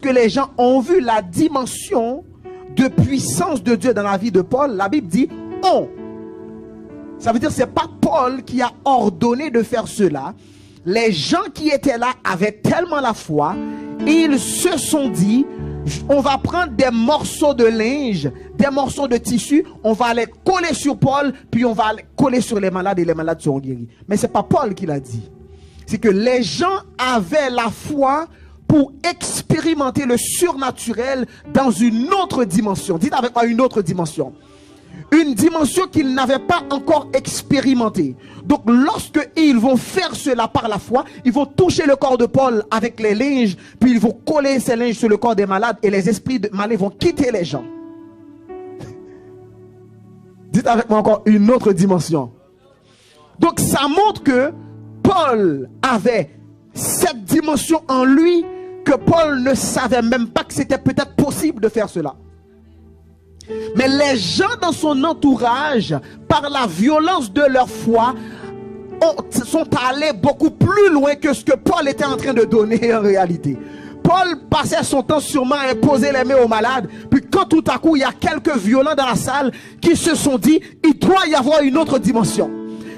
lorsque les gens ont vu la dimension de puissance de Dieu dans la vie de Paul, la Bible dit on. Ça veut dire que ce n'est pas Paul qui a ordonné de faire cela. Les gens qui étaient là avaient tellement la foi, ils se sont dit, on va prendre des morceaux de linge, des morceaux de tissu, on va les coller sur Paul, puis on va les coller sur les malades et les malades seront guéris. Mais ce n'est pas Paul qui l'a dit. C'est que les gens avaient la foi pour expérimenter le surnaturel dans une autre dimension. Dites avec moi, une autre dimension. Une dimension qu'ils n'avaient pas encore expérimentée. Donc lorsque ils vont faire cela par la foi, ils vont toucher le corps de Paul avec les linges, puis ils vont coller ces linges sur le corps des malades et les esprits malais vont quitter les gens. Dites avec moi encore, une autre dimension. Donc ça montre que Paul avait cette dimension en lui, que Paul ne savait même pas que c'était peut-être possible de faire cela. Mais les gens dans son entourage, par la violence de leur foi, sont allés beaucoup plus loin que ce que Paul était en train de donner en réalité. Paul passait son temps sûrement à imposer les mains aux malades. Puis quand tout à coup il y a quelques violents dans la salle qui se sont dit, il doit y avoir une autre dimension.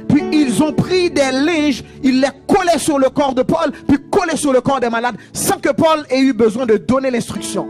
Puis ils ont pris des linges, ils les collaient sur le corps de Paul, puis collaient sur le corps des malades, sans que Paul ait eu besoin de donner l'instruction.